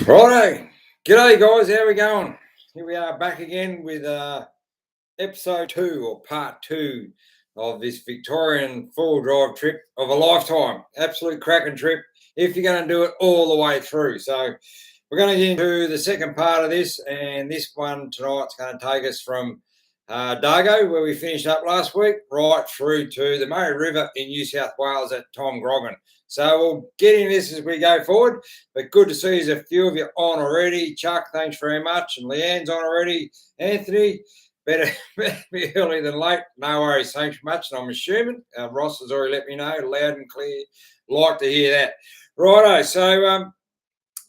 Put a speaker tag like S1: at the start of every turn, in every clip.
S1: Righto. G'day guys, how we going? Here we are back again with episode 2 or part 2 of this Victorian four-wheel drive trip of a lifetime. Absolute cracking trip if you're going to do it all the way through. So we're going to get into the second part of this, and this one tonight's going to take us from Dargo, where we finished up last week, right through to the Murray River in New South Wales at Groggen. So we'll get in this as we go forward, but good to see there's a few of you on already. Chuck, thanks very much. And Leanne's on already. Anthony, better be early than late. No worries, thanks much. And I'm assuming Ross has already let me know, loud and clear. Like to hear that. Righto, so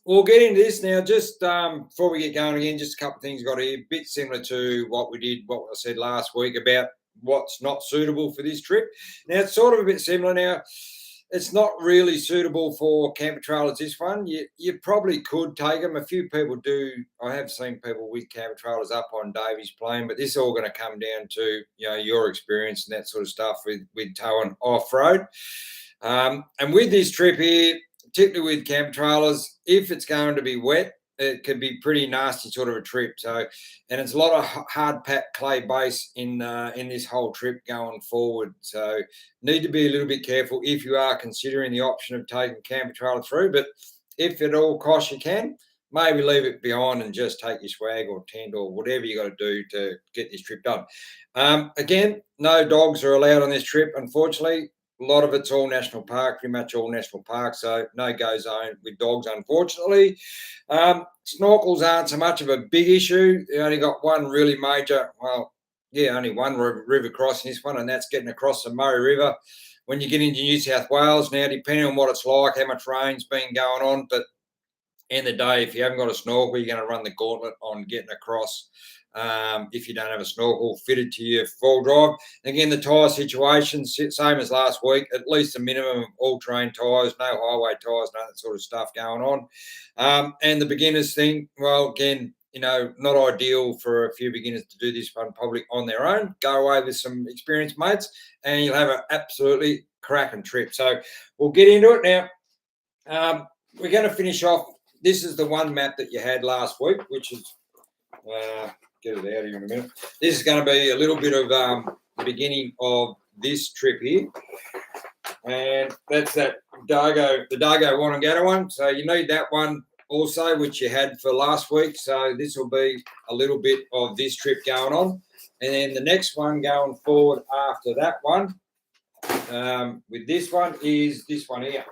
S1: we'll get into this now. Just before we get going again, just a couple of things got here, a bit similar to what I said last week about what's not suitable for this trip. Now, it's sort of a bit similar now. It's not really suitable for camper trailers, this one. You probably could take them. A few people do. I have seen people with camper trailers up on Davies Plain, but this is all going to come down to your experience and that sort of stuff with towing off-road. And with this trip here, particularly with camper trailers, if it's going to be wet, it can be pretty nasty sort of a trip. So, and it's a lot of hard packed clay base in this whole trip going forward. So, need to be a little bit careful if you are considering the option of taking camper trailer through. But if at all costs you can, maybe leave it behind and just take your swag or tent or whatever you got to do to get this trip done. Again, no dogs are allowed on this trip, unfortunately. A lot of it's all national park, pretty much all national park, so no go zone with dogs, unfortunately. Snorkels aren't so much of a big issue. You only got one really major, only one river crossing this one, and that's getting across the Murray River when you get into New South Wales. Now, depending on what it's like, how much rain's been going on, but end of the day, if you haven't got a snorkel, you're going to run the gauntlet on getting across. If you don't have a snorkel fitted to your four-wheel drive. Again, the tyre situation, same as last week, at least a minimum of all-terrain tyres, no highway tyres, none of that sort of stuff going on. And the beginners thing, well, again, not ideal for a few beginners to do this one probably on their own. Go away with some experienced mates and you'll have an absolutely cracking trip. So we'll get into it now. We're going to finish off. This is the one map that you had last week, which is... get it out here in a minute. This is going to be a little bit of the beginning of this trip here. And that's the Dargo Wanangata one. So you need that one also, which you had for last week. So this will be a little bit of this trip going on. And then the next one going forward after that one, with this one, is this one here.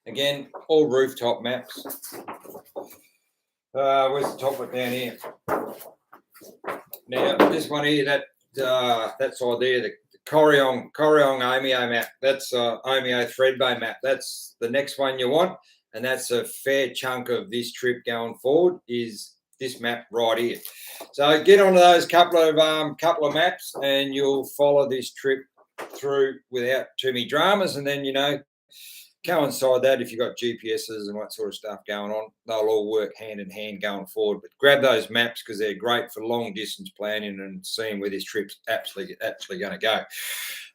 S1: Again, all rooftop maps. Where's the top one down here? Now, this one here, that side there, the Corryong Omeo map. That's Omeo Threadbay map. That's the next one you want, and that's a fair chunk of this trip going forward. Is this map right here? So get onto those couple of maps, and you'll follow this trip through without too many dramas, and then coincide that if you've got GPSs and that sort of stuff going on, they'll all work hand in hand going forward. But grab those maps because they're great for long distance planning and seeing where this trip's actually going to go.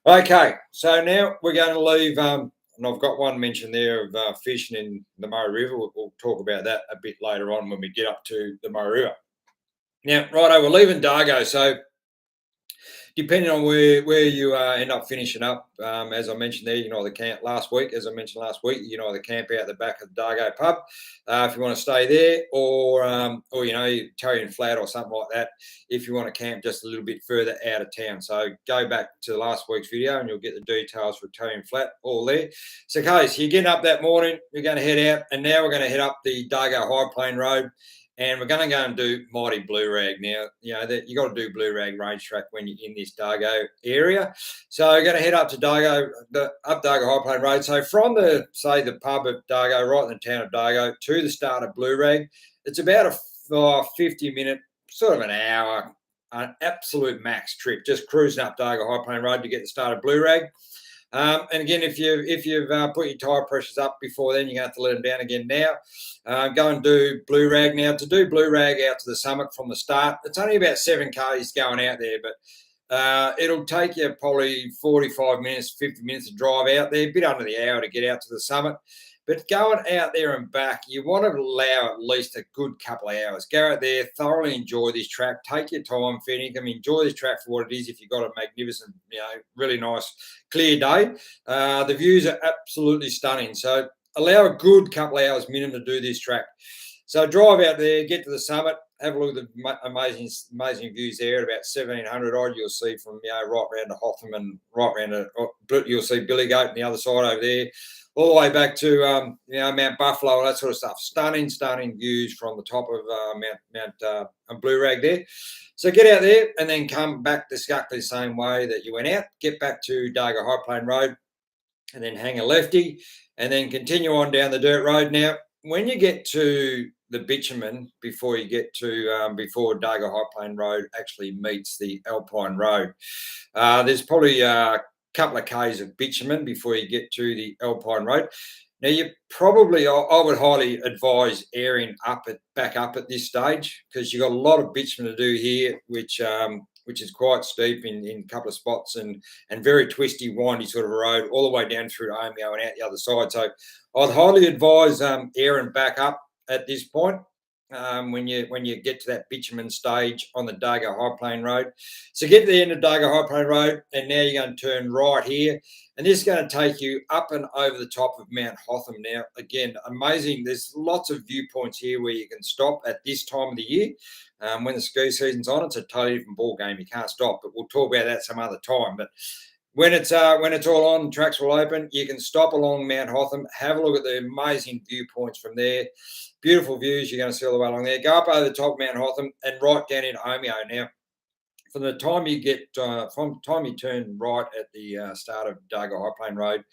S1: Okay, so now we're going to leave, and I've got one mention there of fishing in the Murray River. We'll talk about that a bit later on when we get up to the Murray River. Now, righto, we're leaving Dargo, so depending on where you end up finishing up, as I mentioned there, the camp last week. As I mentioned last week, the camp out the back of the Dargo pub. If you want to stay there, or Victorian flat or something like that, if you want to camp just a little bit further out of town. So go back to last week's video and you'll get the details for Victorian flat all there. So, guys, you're getting up that morning. You're going to head out, and now we're going to head up the Dargo High Plains Road. And we're going to go and do Mighty Blue Rag now. That you got to do Blue Rag range track when you're in this Dargo area. So we're going to head up to Dargo High Plains Road. So from the pub at Dargo, right in the town of Dargo, to the start of Blue Rag, it's about a 50-minute, sort of an hour, an absolute max trip. Just cruising up Dargo High Plains Road to get the start of Blue Rag. And again, if you've put your tyre pressures up before then, you're going to have to let them down again now. Go and do Blue Rag now. To do Blue Rag out to the summit from the start, it's only about 7 k's going out there, but it'll take you probably 45 minutes, 50 minutes to drive out there, a bit under the hour to get out to the summit. But going out there and back, you want to allow at least a good couple of hours. Go out there, thoroughly enjoy this track. Take your time feeding them. Enjoy this track for what it is. If you've got a magnificent, really nice, clear day, the views are absolutely stunning. So allow a good couple of hours minimum to do this track. So drive out there, get to the summit, have a look at the amazing views there at about 1,700 odd. You'll see from right round to Hotham and right round to you'll see Billygoat on the other side over there, all the way back to Mount Buffalo, all that sort of stuff. Stunning views from the top of Mount Blue Rag there. So get out there and then come back exactly the same way that you went out. Get back to Dargo High Plains Road and then hang a lefty and then continue on down the dirt road. Now, when you get to the bitumen before you get to before Dargo High Plains Road actually meets the Alpine Road, there's probably a couple of k's of bitumen before you get to the Alpine Road. Now, you probably, I would highly advise airing back up at this stage, because you've got a lot of bitumen to do here, which is quite steep in a couple of spots and very twisty, windy sort of a road all the way down through Omeo and out the other side. So I'd highly advise airing back up at this point when you get to that bitumen stage on the Dargo High Plains Road. So get to the end of Dargo High Plains Road, and now you're going to turn right here, and this is going to take you up and over the top of Mount Hotham. Now, again, amazing. There's lots of viewpoints here where you can stop at this time of the year. When the ski season's on, it's a totally different ball game. You can't stop, but we'll talk about that some other time. But when it's all on, the tracks will open. You can stop along Mount Hotham, have a look at the amazing viewpoints from there. Beautiful views you're going to see all the way along there. Go up over the top of Mount Hotham and right down in Omeo. Now, from the time you turn right at the start of Dargo High Plains Road,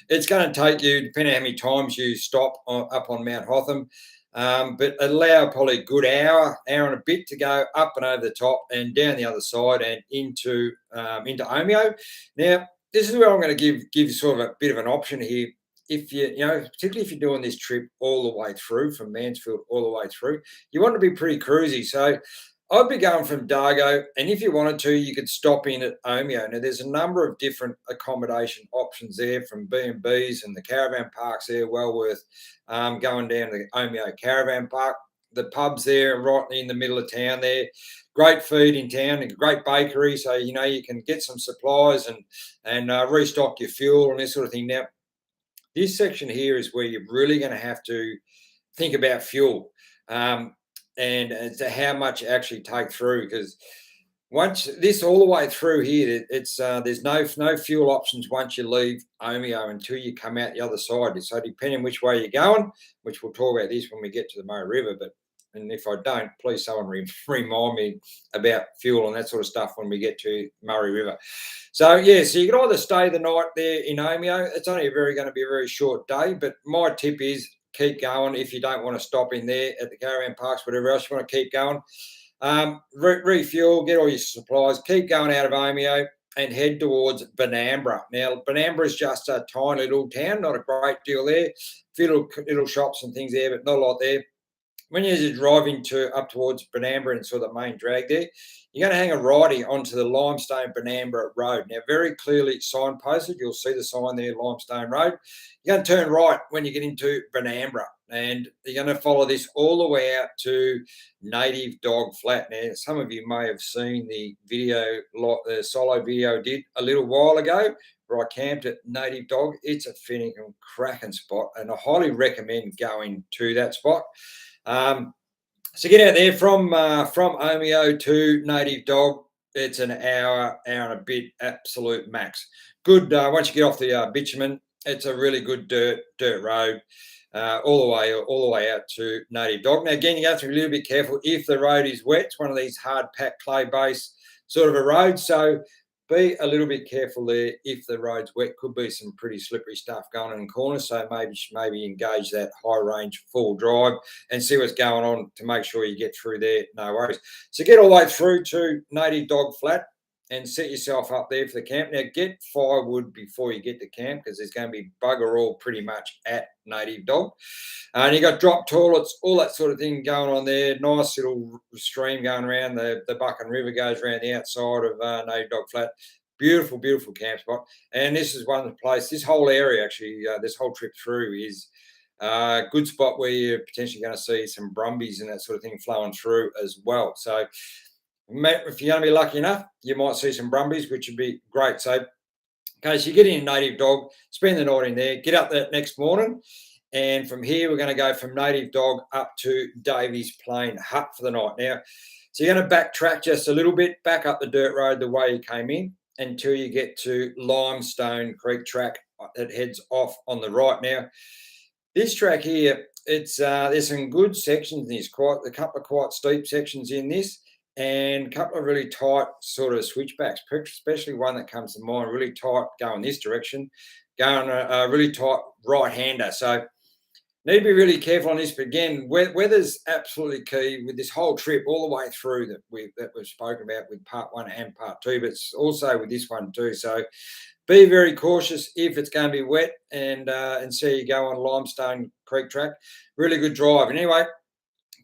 S1: it's going to take you, depending on how many times you stop up on Mount Hotham, but allow probably a good hour and a bit to go up and over the top and down the other side and into Omeo. Now, this is where I'm going to give you sort of a bit of an option here. If particularly if you're doing this trip all the way through from Mansfield all the way through, you want to be pretty cruisy. So I'd be going from Dargo, and if you wanted to, you could stop in at Omeo. Now, there's a number of different accommodation options there, from B&Bs and the caravan parks there, well worth going down to the Omeo Caravan Park. The pubs there right in the middle of town there. Great food in town, a great bakery, so you can get some supplies and restock your fuel and this sort of thing. Now, this section here is where you're really going to have to think about fuel. And as to how much you actually take through, because once this all the way through here, it's there's no fuel options once you leave Omeo until you come out the other side. So depending which way you're going, which we'll talk about this when we get to the Murray River, and if I don't, please someone remind me about fuel and that sort of stuff when we get to Murray River. So yeah, so you can either stay the night there in Omeo. It's only going to be a very short day, but my tip is keep going if you don't want to stop in there at the caravan parks, whatever else you want to keep going. Refuel, get all your supplies, keep going out of Omeo and head towards Benambra. Now, Benambra is just a tiny little town, not a great deal there. A few little shops and things there, but not a lot there. When you're driving up towards Benambra and sort of the main drag there, you're going to hang a righty onto the Limestone Benambra Road. Now, very clearly signposted. You'll see the sign there, Limestone Road. You're going to turn right when you get into Benambra, and you're going to follow this all the way out to Native Dog Flat. Now, some of you may have seen the video, the solo video I did a little while ago, where I camped at Native Dog. It's a fitting and cracking spot, and I highly recommend going to that spot. So get out there from Omeo to Native Dog. It's an hour and a bit, absolute max. Good. Once you get off the bitumen, it's a really good dirt road all the way out to Native Dog. Now, again, you have to be a little bit careful if the road is wet. It's one of these hard packed clay base sort of a road, so be a little bit careful there. If the road's wet, could be some pretty slippery stuff going in corners. So maybe engage that high range full drive and see what's going on to make sure you get through there. No worries. So get all the way through to Native Dog Flat and set yourself up there for the camp. Now, get firewood before you get to camp, because there's going to be bugger all pretty much at Native Dog. And you got drop toilets, all that sort of thing going on there. Nice little stream going around. The Buchan River goes around the outside of Native Dog Flat. Beautiful, beautiful camp spot. And this is one of the places, this whole area actually, this whole trip through is Good spot where you're potentially going to see some brumbies and that sort of thing flowing through as well. So if you're going to be lucky enough, you might see some brumbies, which would be great. So, okay, so you get in a native dog, spend the night in there, get up that next morning. And from here, we're going to go from native dog up to Davies Plain Hut for the night. Now, so you're going to backtrack just a little bit, back up the dirt road the way you came in until you get to Limestone Creek track that heads off on the right. Now, this track here, there's some good sections in this, quite a couple of quite steep sections in this, and a couple of really tight sort of switchbacks, especially one that comes to mind, really tight going this direction, going a really tight right-hander. So need to be really careful on this, but again, weather's absolutely key with this whole trip all the way through that we've spoken about with part 1 and part 2, but it's also with this one too. So be very cautious if it's going to be wet, and see you go on Limestone Creek track. Really good drive. And anyway,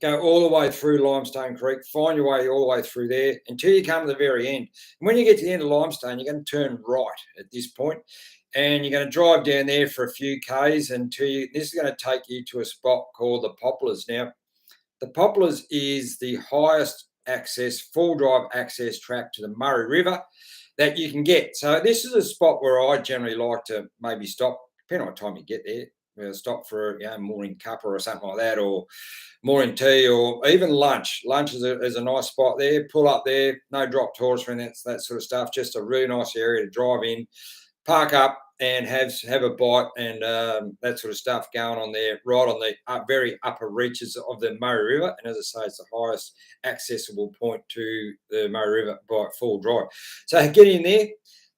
S1: go all the way through Limestone Creek, find your way all the way through there until you come to the very end. And when you get to the end of Limestone, you're going to turn right at this point, and you're going to drive down there for a few Ks until this is going to take you to a spot called the Poplars. Now, the Poplars is the highest access, full drive access track to the Murray River that you can get. So this is a spot where I generally like to maybe stop, depending on what time you get there. We'll stop for morning cuppa or something like that, or morning tea, or even lunch. Lunch is a nice spot there. Pull up there, no drop tours or anything, that sort of stuff. Just a really nice area to drive in, park up, and have a bite and that sort of stuff going on there, right on the very upper reaches of the Murray River. And as I say, it's the highest accessible point to the Murray River by full drive. So get in there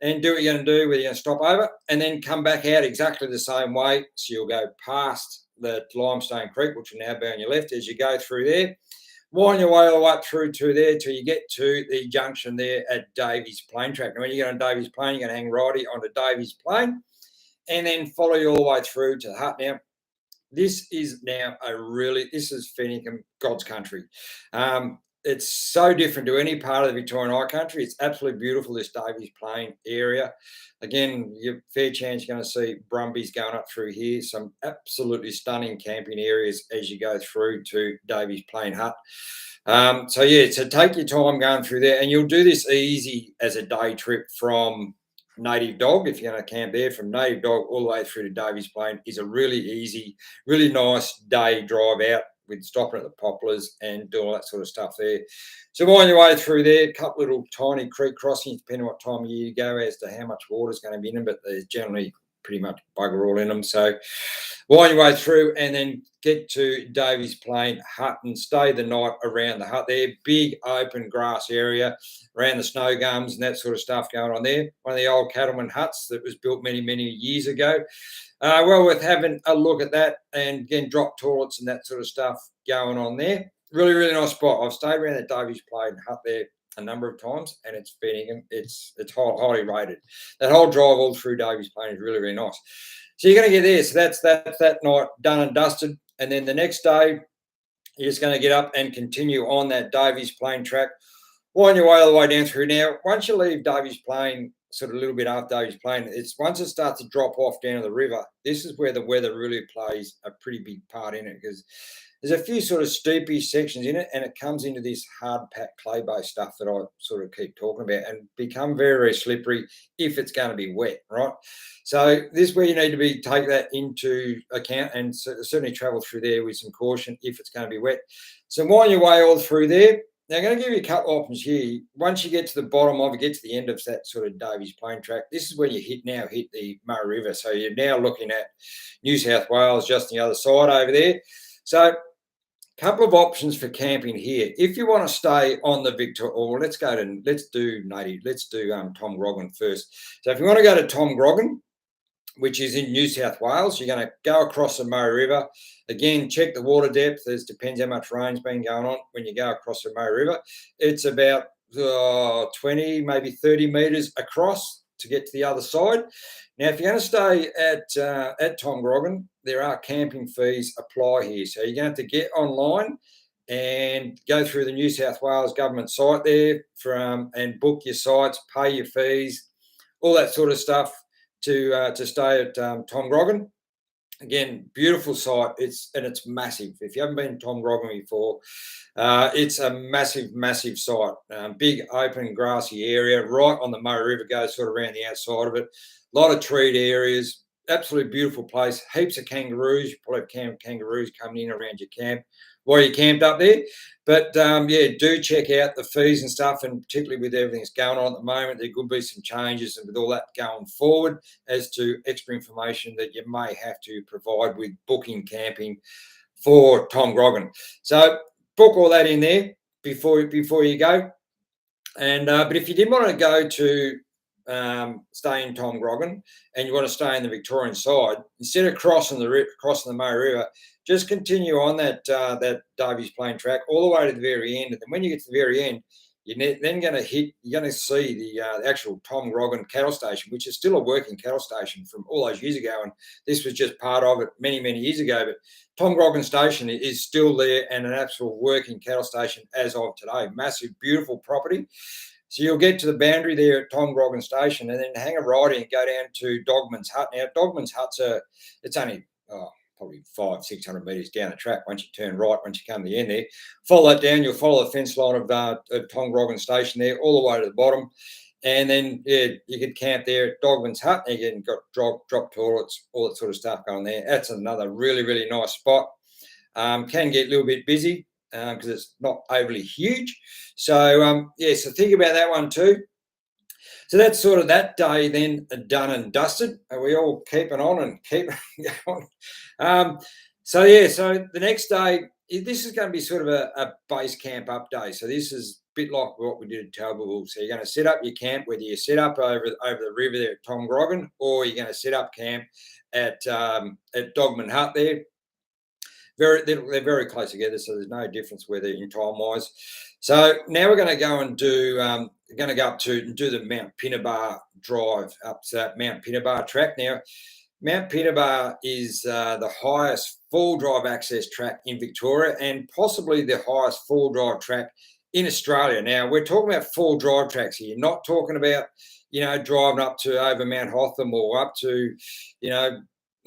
S1: and do what you're going to do, where you're going to stop over and then come back out exactly the same way. So you'll go past the Limestone Creek, which will now be on your left as you go through there. Wind your way all the way up through to there till you get to the junction there at Davies Plain track. Now, when you get on Davies Plain, you're going to hang righty onto Davies Plain and then follow you all the way through to the hut. Now, this is Fenningham, God's country. It's so different to any part of the Victorian High Country. It's absolutely beautiful, this Davies Plain area. Again, you're fair chance you're going to see brumbies going up through here. Some absolutely stunning camping areas as you go through to Davies Plain Hut. So take your time going through there, and you'll do this easy as a day trip from Native Dog. If you're going to camp there, from Native Dog all the way through to Davies Plain is a really easy, really nice day drive out, with stopping at the Poplars and doing all that sort of stuff there. So wind your way through there, a couple little tiny creek crossings, depending on what time of year you go as to how much water is going to be in them, but there's generally pretty much bugger all in them. So wind your way through and then get to Davies Plain Hut and stay the night around the hut there. Big open grass area around the snow gums and that sort of stuff going on there. One of the old cattleman huts that was built many, many years ago. Well worth having a look at that, and again, drop toilets and that sort of stuff going on there. Really, really nice spot. I've stayed around the Davies Plain Hut there a number of times, and it's Fenningham. It's highly rated. That whole drive all through Davies Plain is really, really nice. So you're going to get there. So that's that night done and dusted, and then the next day you're just going to get up and continue on that Davies Plain track. Wind your way all the way down through. Now, once you leave Davies Plain, sort of a little bit after Davies Plain, once it starts to drop off down to the river, this is where the weather really plays a pretty big part in it, because there's a few sort of steepy sections in it, and it comes into this hard-packed clay-based stuff that I sort of keep talking about, and become very, very slippery if it's going to be wet, right? So this is where you need to take that into account, and certainly travel through there with some caution if it's going to be wet. So wind your way all through there. Now, I'm going to give you a couple of options here. Once you get to the bottom of it, get to the end of that sort of Davies Plain track, this is when you hit the Murray River. So you're now looking at New South Wales just on the other side over there. So a couple of options for camping here. If you want to stay on the let's do Tom Groggen first. So if you want to go to Tom Groggen, which is in New South Wales, you're going to go across the Murray River. Again, check the water depth. It depends how much rain's been going on when you go across the Murray River. It's about 20, maybe 30 metres across to get to the other side. Now, if you're going to stay at Tom Groggen, there are camping fees apply here. So you're going to have to get online and go through the New South Wales government site there and book your sites, pay your fees, all that sort of stuff to stay at Tom Groggen. Again, beautiful site. It's massive. If you haven't been to Tom Groggen before, it's a massive site. Big open grassy area right on the Murray River, goes sort of around the outside of it. A lot of treed areas. Absolutely beautiful place. Heaps of kangaroos. You probably have kangaroos coming in around your camp while you camped up there. But yeah, do check out the fees and stuff, and particularly with everything that's going on at the moment, there could be some changes, and with all that going forward, as to extra information that you may have to provide with booking camping for Tom Groggen. So book all that in there before you go. And but if you did want to go to stay in Tom Groggen and you want to stay in the Victorian side, instead of crossing the Murray River, just continue on that Davies Plain track all the way to the very end. And then when you get to the very end, you're then going to see the actual Tom Groggen cattle station, which is still a working cattle station from all those years ago. And this was just part of it many years ago. But Tom Groggen station is still there, and an actual working cattle station as of today. Massive, beautiful property. So you'll get to the boundary there at Tom Groggen station, and then hang a right and go down to Dogman's Hut. Now, Dogman's Hut's it's only probably 500-600 metres down the track. Once you turn right, once you come to the end there, follow that down. You'll follow the fence line of Tom Groggen station there all the way to the bottom. And then, yeah, you could camp there at Dogman's Hut. And you got drop toilets, all that sort of stuff going there. That's another really nice spot. Can get a little bit busy because it's not overly huge. So, yeah, so think about that one too. So that's sort of that day then done and dusted. Are we all keeping on and keep going? So, yeah, so the next day, this is going to be sort of a base camp up day. So this is a bit like what we did at Talbotville. So you're going to set up your camp, whether you set up over the river there at Tom Groggen, or you're going to set up camp at Dogman Hut there. They're very close together, so there's no difference whether in time wise. So now we're going to go and do. We're going to go up to do the Mount Pinnibar drive up to that Mount Pinnibar track. Now, Mount Pinnibar is the highest four-wheel drive access track in Victoria, and possibly the highest four-wheel drive track in Australia. Now, we're talking about four-wheel drive tracks here, not talking about, driving up to over Mount Hotham or up to,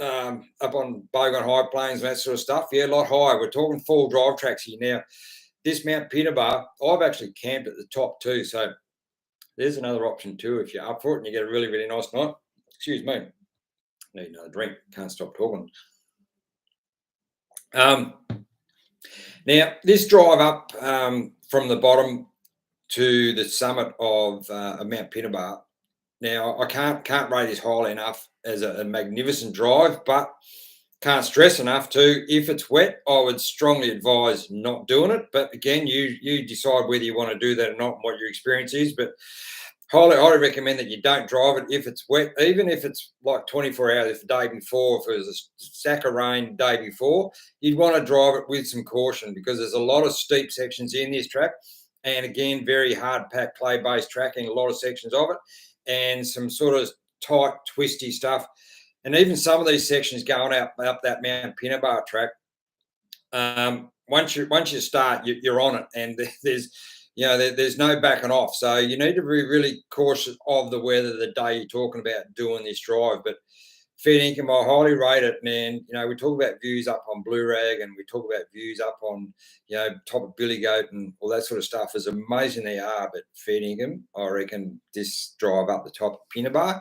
S1: up on Dargo High Plains and that sort of stuff. Yeah, a lot higher. We're talking four-wheel drive tracks here. Now, this Mount Pinnibar, I've actually camped at the top too. So there's another option too if you're up for it and you get a really nice night. Excuse me. Need another drink. Can't stop talking. Now, this drive up from the bottom to the summit of Mount Pinnibar. Now, I can't rate this highly enough as a magnificent drive, but can't stress enough too. If it's wet, I would strongly advise not doing it. But again, you decide whether you want to do that or not and what your experience is. But highly recommend that you don't drive it if it's wet, even if it's like 24 hours, if the day before, if it was a sack of rain the day before, you'd want to drive it with some caution because there's a lot of steep sections in this track. And again, very hard packed clay-based tracking, a lot of sections of it, and some sort of tight, twisty stuff. And even some of these sections going up that Mount Pinnibar track, once you start, you're on it, and there's no backing off. So you need to be really cautious of the weather the day you're talking about doing this drive. But fair income, I highly rate it, man. We talk about views up on Blue Rag, and we talk about views up on, top of Billy Goat and all that sort of stuff. As amazing they are, but fair income, I reckon this drive up the top of Pinnibar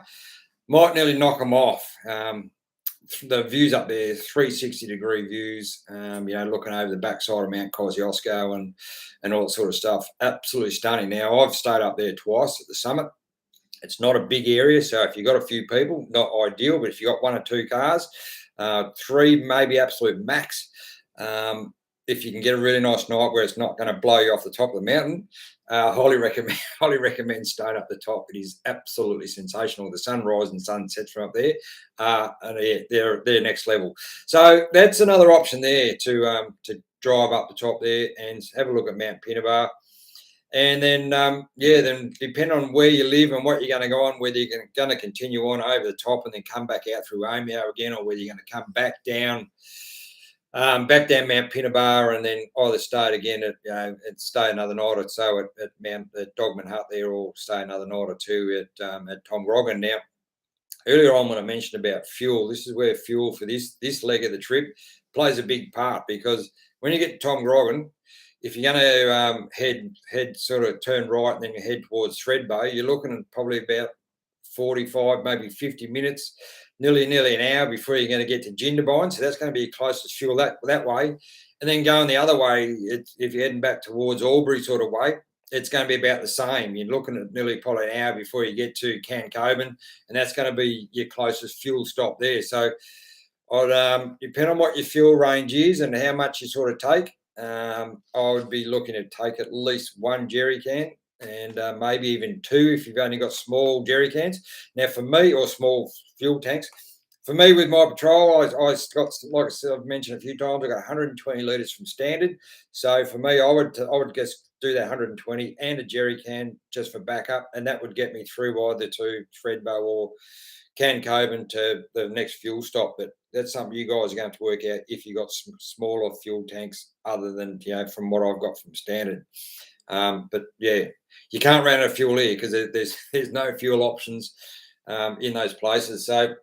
S1: might nearly knock them off. The views up there, 360-degree views, looking over the backside of Mount Kosciuszko and all that sort of stuff. Absolutely stunning. Now, I've stayed up there twice at the summit. It's not a big area, so if you've got a few people, not ideal, but if you've got one or two cars, three, maybe absolute max, if you can get a really nice night where it's not going to blow you off the top of the mountain, highly recommend staying up the top. It is absolutely sensational. The sunrise and sunsets from up there, and they're next level. So that's another option there to drive up the top there and have a look at Mount Pinnibar. And then, then depending on where you live and what you're going to go on, whether you're going to continue on over the top and then come back out through Omeo again, or whether you're going to come back down Mount Pinnibar and then either stay again and stay another night or so at Dogman Hut there, or stay another night or two at Tom Groggen. Now, earlier on when I mentioned about fuel, this is where fuel for this leg of the trip plays a big part, because when you get to Tom Groggen, if you're going to head sort of turn right and then you head towards Thredbo, you're looking at probably about 45, maybe 50 minutes, nearly an hour before you're going to get to Jindabyne. So that's going to be your closest fuel that way. And then going the other way, if you're heading back towards Albury sort of way, it's going to be about the same. You're looking at nearly probably an hour before you get to Cancoban, and that's going to be your closest fuel stop there. So I'd depend on what your fuel range is and how much you sort of take. I would be looking to take at least one jerry can, and maybe even two if you've only got small jerry cans. Now, for me, or small fuel tanks. For me, with my patrol, I got, like I said, I've mentioned a few times, I got 120 litres from standard. So for me, I would just do that 120 and a jerry can just for backup, and that would get me through either to Thredbo or Cancoban to the next fuel stop. But that's something you guys are going to work out if you got some smaller fuel tanks other than, from what I've got from standard. But yeah, you can't run out of fuel here because there's no fuel options in those places. So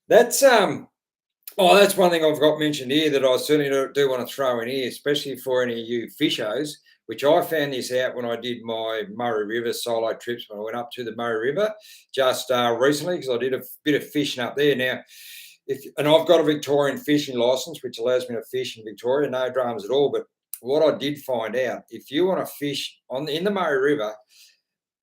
S1: that's that's one thing I've got mentioned here that I certainly do want to throw in here, especially for any of you fishers, which I found this out when I did my Murray River solo trips when I went up to the Murray River just recently, because I did a bit of fishing up there. Now, and I've got a Victorian fishing licence, which allows me to fish in Victoria, no dramas at all. But what I did find out, if you want to fish in the Murray River,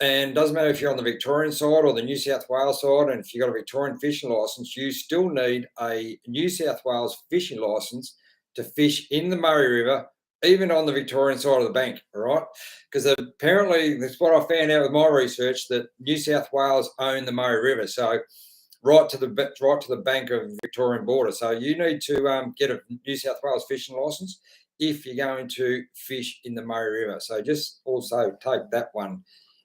S1: and doesn't matter if you're on the Victorian side or the New South Wales side, and if you've got a Victorian fishing licence, you still need a New South Wales fishing licence to fish in the Murray River, even on the Victorian side of the bank, all right? Because apparently, that's what I found out with my research, that New South Wales own the Murray River, so right to the bank of the Victorian border. So you need to get a New South Wales fishing licence if you're going to fish in the Murray River. So just also take that one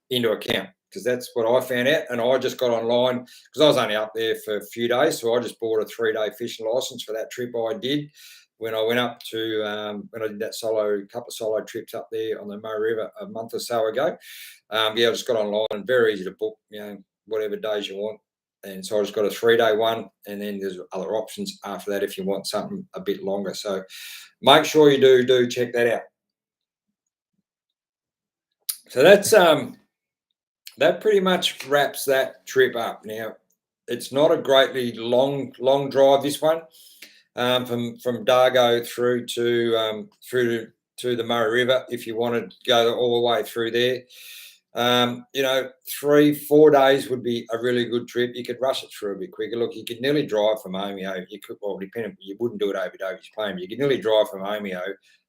S1: into account, because that's what I found out. And I just got online because I was only up there for a few days, so I just bought a 3-day fishing license for that trip I did when I went up to when I did that couple of solo trips up there on the Murray River a month or so ago. I just got online, and very easy to book, whatever days you want. And so I just got a 3-day one, and then there's other options after that if you want something a bit longer. So make sure you do check that out. So that's that pretty much wraps that trip up. Now, it's not a greatly long drive, this one, from Dargo through to the Murray River. If you wanted to go all the way through there, 3-4 days would be a really good trip. You could rush it through a bit quicker. Look, you could nearly drive from Omeo. You could, well, depending, you wouldn't do it over Davies Plain, but you could nearly drive from Omeo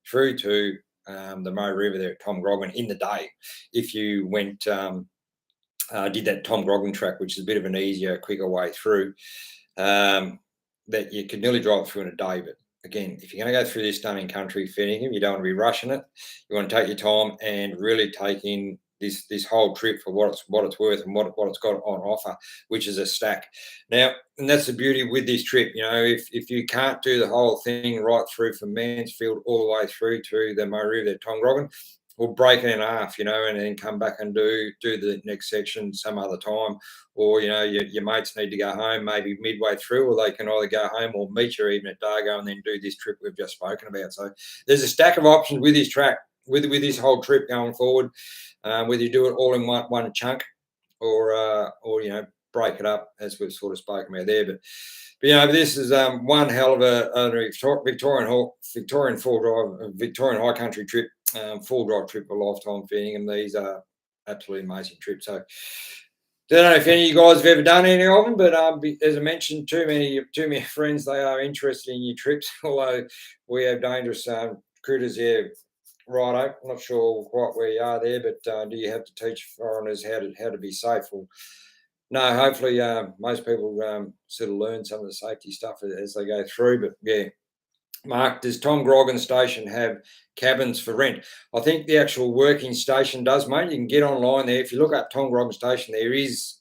S1: through to the Murray River there at Tom Groggen in the day if you went. Did that Tom Groggen track, which is a bit of an easier, quicker way through, that you could nearly drive through in a day. But again, if you're going to go through this stunning country, Finningham, you don't want to be rushing it. You want to take your time and really take in this whole trip for what it's worth and what it's got on offer, which is a stack. Now, and that's the beauty with this trip. If you can't do the whole thing right through from Mansfield all the way through to the Murray River, Tom Groggen, we'll break it in half, and then come back and do the next section some other time. Or, your mates need to go home maybe midway through, or they can either go home or meet you even at Dargo and then do this trip we've just spoken about. So there's a stack of options with this track, with this whole trip going forward, whether you do it all in one chunk or break it up, as we've sort of spoken about there. But this is one hell of a Victorian High Country trip. Full drive trip for a lifetime feeding, and these are absolutely amazing trips. So, don't know if any of you guys have ever done any of them, but as I mentioned, too many friends, they are interested in your trips. Although we have dangerous critters here, righto. I'm not sure quite where you are there, but do you have to teach foreigners how to be safe? Well, no, hopefully most people sort of learn some of the safety stuff as they go through. But yeah. Mark, does Tom Groggen Station have cabins for rent? I think the actual working station does, mate. You can get online there. If you look up Tom Groggen Station, there is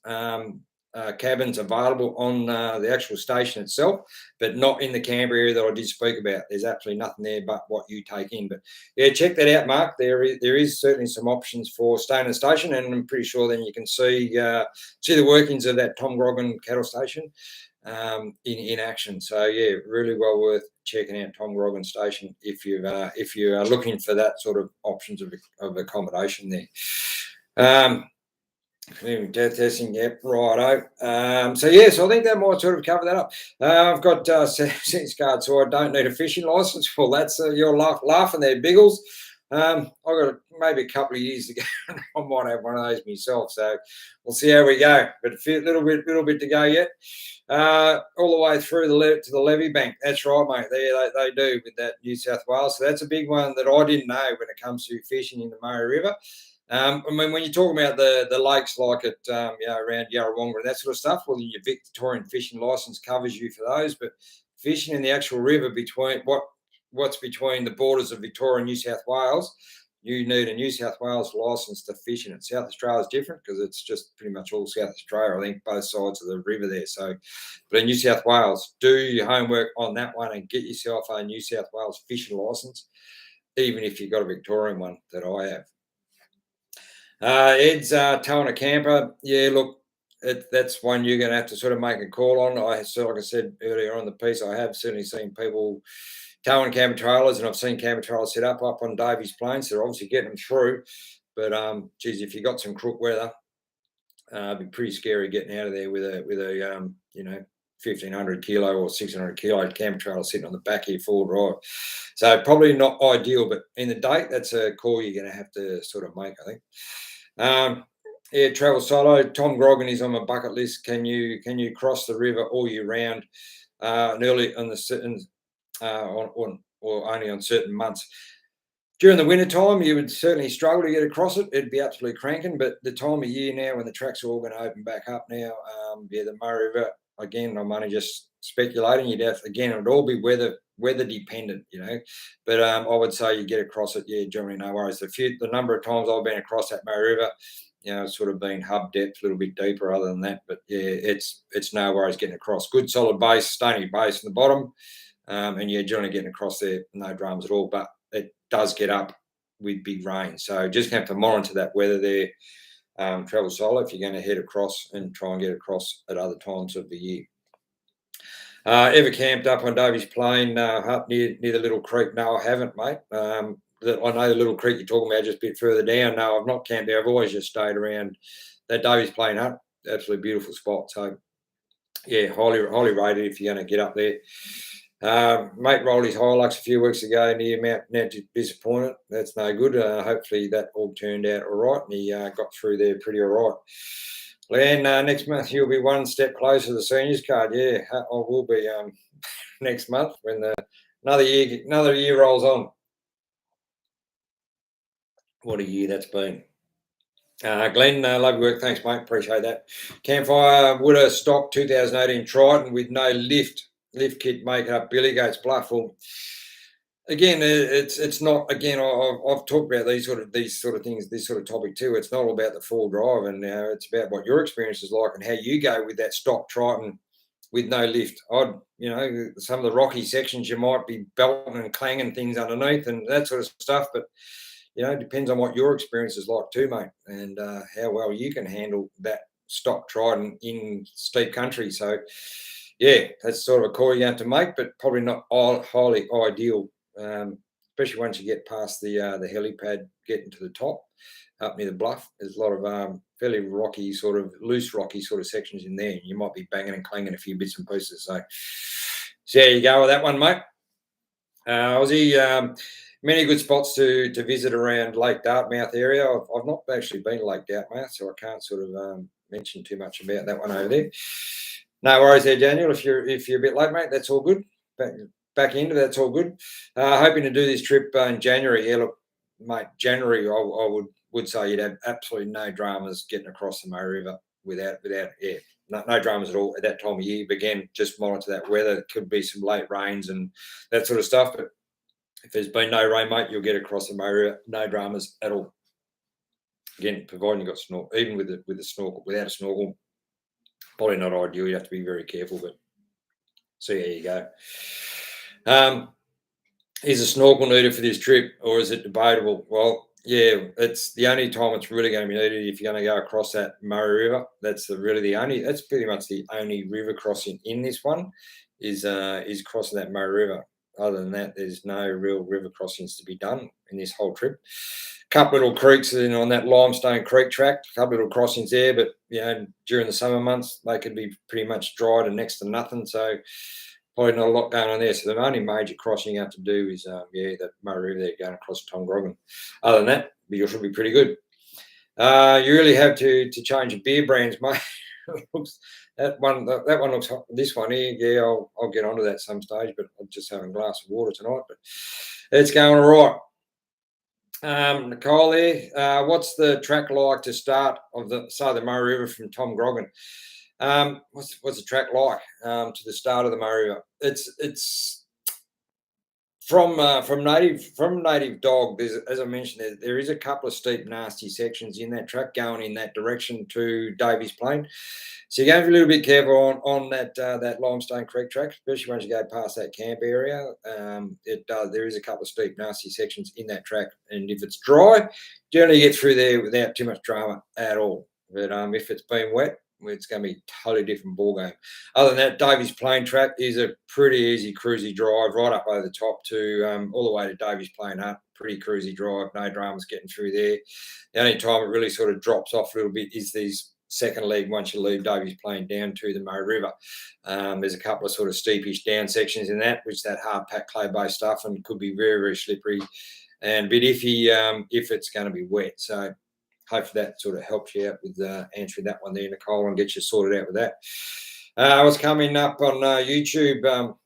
S1: cabins available on the actual station itself, but not in the camper area that I did speak about. There's absolutely nothing there but what you take in. But yeah, check that out, Mark. There is certainly some options for staying in the station, and I'm pretty sure then you can see the workings of that Tom Groggen cattle station in action. So yeah, really well worth checking out Tom Groggen station if you are looking for that sort of options of accommodation there. Testing, yep, righto. So I think that might sort of cover that up. I've got sense card, so I don't need a fishing license. Well, that's you're laughing there, Biggles. I've got maybe a couple of years to go. I might have one of those myself. So we'll see how we go. But a little bit to go yet. All the way through to the levee bank. That's right, mate. They do with that New South Wales. So that's a big one that I didn't know when it comes to fishing in the Murray River. I mean, when you're talking about the lakes like at around Yarrawonga and that sort of stuff, well, your Victorian fishing licence covers you for those. But fishing in the actual river between what's between the borders of Victoria and New South Wales, you need a New South Wales licence to fish in it. South Australia is different because it's just pretty much all South Australia, I think, both sides of the river there. So, but in New South Wales, do your homework on that one and get yourself a New South Wales fishing licence, even if you've got a Victorian one that I have. Ed's towing a camper. Yeah, look, that's one you're going to have to sort of make a call on. Like I said earlier on the piece, I have certainly seen people towing camper trailers, and I've seen camper trailers set up on Davies Plains. So they're obviously getting them through. But geez, if you got some crook weather, it'd be pretty scary getting out of there with a 1,500 kilo or 600 kilo camper trailer sitting on the back of your full drive. So probably not ideal, but in the date, that's a call you're going to have to sort of make, I think. Travel solo. Tom Groggen is on my bucket list. Can you cross the river all year round, and early on the certain or only on certain months? During the winter time, you would certainly struggle to get across it. It'd be absolutely cranking. But the time of year now, when the tracks are all going to open back up now, the Murray River again. I'm only just speculating. It would all be weather dependent, But I would say you get across it, generally no worries. The number of times I've been across that Murray River, it's sort of been hub depth, a little bit deeper other than that. But it's no worries getting across. Good solid base, stony base in the bottom, and generally getting across there, no dramas at all. But it does get up with big rain, so just have to monitor that weather there. Travel solo if you're going to head across and try and get across at other times of the year. Ever camped up on Davies Plain up near the little creek? No, I haven't, mate. I know the little creek you're talking about just a bit further down. No, I've not camped there. I've always just stayed around that Davies Plain hut. Absolutely beautiful spot. So, yeah, highly rated if you're going to get up there. Mate rolled his Hilux a few weeks ago near Mount Nat, disappointed. That's no good. Hopefully that all turned out all right and he got through there pretty all right. Len, next month you'll be one step closer to the seniors card. Yeah, I will be next month when another year rolls on. What a year that's been. Glenn, love your work. Thanks, mate. Appreciate that. Campfire Woodder stock 2018 Triton with no lift kit making up Billy Goat's Bluff. Well, again, it's not. Again, I've talked about these sort of things, this sort of topic too. It's not all about the full drive, and it's about what your experience is like and how you go with that stock Triton with no lift. Some of the rocky sections you might be belting and clanging things underneath and that sort of stuff, but it depends on what your experience is like too, mate, and how well you can handle that stock Triton in steep country. So, yeah, that's sort of a call you have to make, but probably not highly ideal, especially once you get past the helipad, getting to the top, up near the bluff. There's a lot of fairly rocky, loose rocky sections in there. You might be banging and clanging a few bits and pieces. So there you go with that one, mate. Aussie, many good spots to visit around Lake Dartmouth area. I've not actually been to Lake Dartmouth, so I can't mention too much about that one over there. No worries there, Daniel. If you're a bit late, mate, that's all good. Back into that's all good. Hoping to do this trip in January. Yeah, look, mate, January I would say you'd have absolutely no dramas getting across the Murray River without no dramas at all at that time of year. But again, just monitor that weather. It could be some late rains and that sort of stuff. But if there's been no rain, mate, you'll get across the Murray River. No dramas at all. Again, providing you've got snorkel, even with a snorkel, without a snorkel, Probably not ideal. You have to be very careful, but see how you go. Is a snorkel needed for this trip, or is it debatable? Well, yeah, it's the only time it's really going to be needed if you're going to go across that Murray River. That's pretty much the only river crossing in this one is crossing that Murray River. Other than that, there's no real river crossings to be done in this whole trip. Couple little creeks on that Limestone Creek track, a couple little crossings there, but during the summer months they could be pretty much dry to next to nothing. So probably not a lot going on there. So the only major crossing you have to do is that Murray River there going across to Groggen. Other than that, you should be pretty good. You really have to change your beer brands, mate. That one looks hot. This one here, yeah, I'll get onto that some stage, but I'm just having a glass of water tonight. But it's going all right. Nicole there, what's the track like to start of the Murray River from Tom Groggen? What's the track like to the start of the Murray River? It's from native dog. There's, as I mentioned, there is a couple of steep, nasty sections in that track going in that direction to Davies Plain. So you're going to be a little bit careful on that Limestone Creek track, especially once you go past that camp area. There is a couple of steep, nasty sections in that track, and if it's dry, generally you get through there without too much drama at all. But if it's been wet, it's going to be a totally different ball game. Other than that, Davies Plain track is a pretty easy cruisy drive right up over the top to all the way to Davies Plain up. Pretty cruisy drive, no dramas getting through there. The only time it really sort of drops off a little bit is these second leg once you leave Davies Plain down to the Murray River. There's a couple of sort of steepish down sections in that, which that hard packed clay-based stuff, and could be very, very slippery and a bit iffy if it's going to be wet. So hopefully that sort of helps you out with answering that one there, Nicole, and get you sorted out with that. What's coming up on YouTube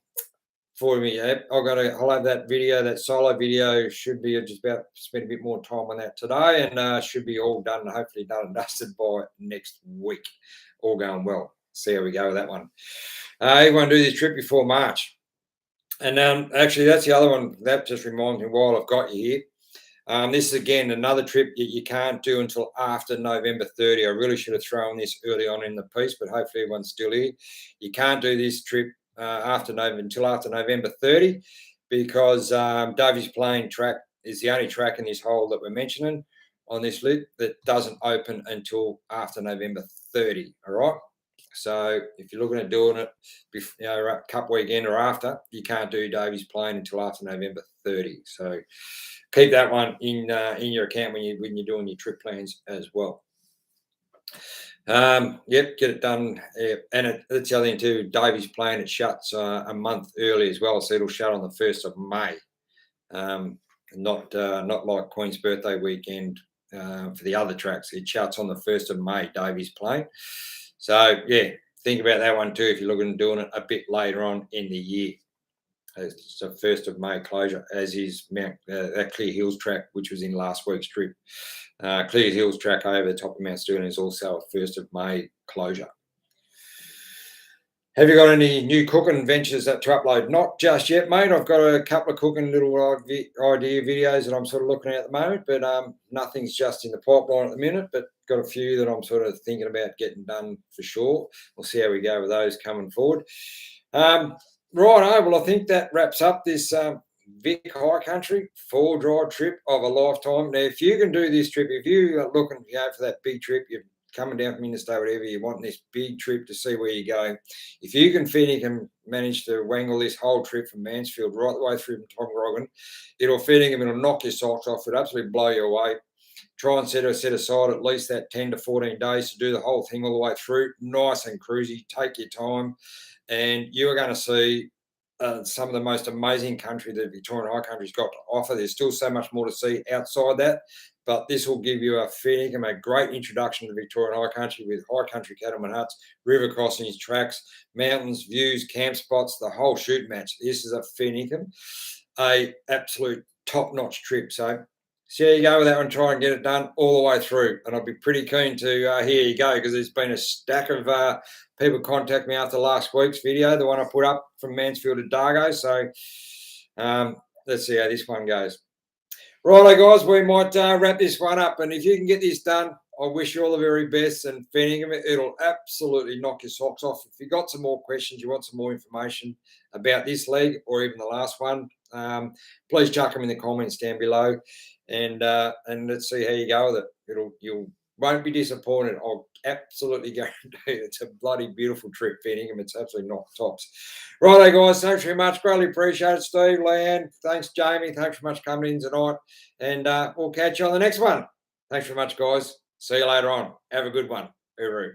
S1: for me? I'll have that video, that solo video. Should be just about spend a bit more time on that today, and should be all done, hopefully done and dusted by next week. All going well. See how we go with that one. You want to do this trip before March? And actually, that's the other one. That just reminds me while I've got you here. This is, again, another trip that you can't do until after November 30. I really should have thrown this early on in the piece, but hopefully everyone's still here. You can't do this trip until after November 30 because Davies Plain track is the only track in this hole that we're mentioning on this list that doesn't open until after November 30, all right? So if you're looking at doing it, Cup weekend or after, you can't do Davies Plain until after November 30. So keep that one in your account when you're doing your trip plans as well. Get it done. And that's the other thing too. Davies Plain, it shuts a month early as well, so it'll shut on the 1st of May. Not like Queen's Birthday weekend for the other tracks. It shuts on the 1st of May, Davies Plain. So yeah, think about that one too if you're looking at doing it a bit later on in the year. It's a 1st of May closure, as is that Clear Hills track, which was in last week's trip. Clear Hills track over the top of Mount Sterling is also a 1st of May closure. Have you got any new cooking ventures to upload? Not just yet, mate. I've got a couple of cooking little idea videos that I'm sort of looking at the moment, but nothing's just in the pipeline at the minute, but got a few that I'm sort of thinking about getting done for sure. We'll see how we go with those coming forward. Right, well, I think that wraps up this Vic High Country 4-drive trip of a lifetime. Now, if you can do this trip, if you are looking for that big trip, you're coming down from interstate, whatever, you want this big trip to see where you're going, if you can manage to wangle this whole trip from Mansfield right the way through from Tom Groggen, it'll knock your socks off, it'll absolutely blow you away. Try and set aside at least that 10 to 14 days to do the whole thing all the way through. Nice and cruisy. Take your time. And you are going to see some of the most amazing country that Victorian High Country's got to offer. There's still so much more to see outside that, but this will give you a great introduction to Victorian High Country with high country cattlemen huts, river crossings, tracks, mountains, views, camp spots, the whole shoot match. This is a absolute top-notch trip. So there you go with that one. Try and get it done all the way through. And I'll be pretty keen to hear you go because there's been a stack of people contact me after last week's video, the one I put up from Mansfield to Dargo. So let's see how this one goes. Righto, guys, we might wrap this one up. And if you can get this done I wish you all the very best, and Finningham, it'll absolutely knock your socks off. If you've got some more questions, you want some more information about this league or even the last one, please chuck them in the comments down below, and let's see how you go with it. You won't be disappointed. I'll absolutely guarantee it's a bloody beautiful trip, Finningham. It's absolutely not tops. Righto, guys. Thanks very much. Greatly appreciate it, Steve, Leanne. Thanks, Jamie. Thanks very much for coming in tonight, and we'll catch you on the next one. Thanks very much, guys. See you later on. Have a good one. Hooroo.